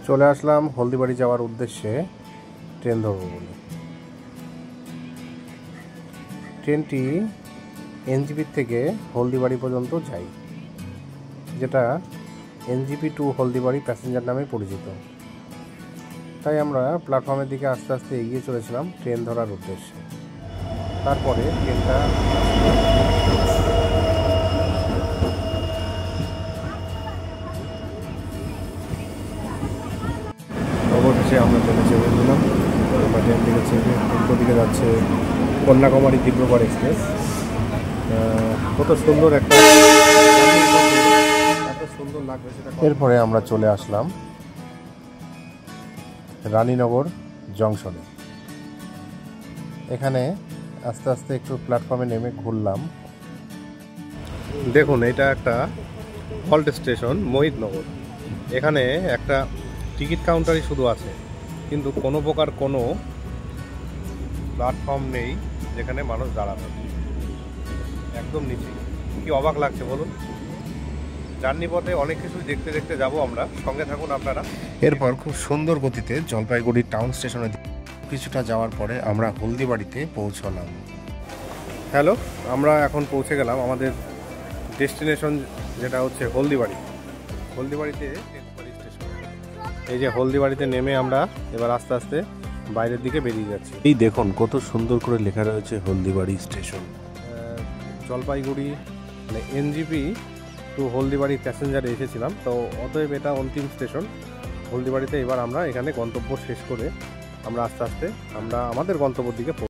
চলে আসলাম হলদিবাড়ি যাওয়ার উদ্দেশ্যে ট্রেন ধরবো বলে। ট্রেনটি এনজিপি থেকে হলদিবাড়ি পর্যন্ত যায়, যেটা এনজিপি টু হলদিবাড়ি প্যাসেঞ্জার নামে পরিচিত। তাই আমরা প্ল্যাটফর্মের দিকে আস্তে আস্তে এগিয়ে চলেছিলাম ট্রেন ধরার উদ্দেশ্যে। তারপরে ট্রেনটা অবশেষে আমরা ট্রেনে চেপে দিলাম। আমরা ট্রেন থেকে চেপে উল্টো দিকে যাচ্ছে কন্যাকুমারী দিব্রগড় এক্সপ্রেস। কত সুন্দর একটা এত সুন্দর লাগবে সেটা। এরপরে আমরা চলে আসলাম রানীনগর জংশনে। এখানে আস্তে আস্তে একটু প্ল্যাটফর্মে নেমে ঘুরলাম। দেখুন, এটা একটা হল্ট স্টেশন মোহিতনগর। এখানে একটা টিকিট কাউন্টারই শুধু আছে, কিন্তু কোনো প্রকার কোনো প্ল্যাটফর্ম নেই যেখানে মানুষ দাঁড়াবে। একদম নিচে। কি অবাক লাগছে বলুন। জার্নি পথে অনেক কিছুই দেখতে দেখতে যাব আমরা, সঙ্গে থাকুন আপনারা। এরপর খুব সুন্দর গতিতে জলপাইগুড়ি টাউন স্টেশনে কিছুটা যাওয়ার পরে আমরা হলদিবাড়িতে পৌঁছলাম। হ্যালো, আমরা এখন পৌঁছে গেলাম আমাদের ডেস্টিনেশন, যেটা হচ্ছে হলদিবাড়ি। হলদিবাড়িতে স্টেশন। এই যে হলদিবাড়িতে নেমে আমরা এবার আস্তে আস্তে বাইরের দিকে বেরিয়ে যাচ্ছি। এই দেখুন কত সুন্দর করে লেখা রয়েছে হলদিবাড়ি স্টেশন। জলপাইগুড়ি মানে এনজিপি টু হলদিবাড়ি প্যাসেঞ্জারে এসেছিলাম, তো অতএব এটা অন্তিম স্টেশন হলদিবাড়িতে। এবার আমরা এখানে গন্তব্য শেষ করে আমরা আস্তে আস্তে আমাদের গন্তব্যের দিকে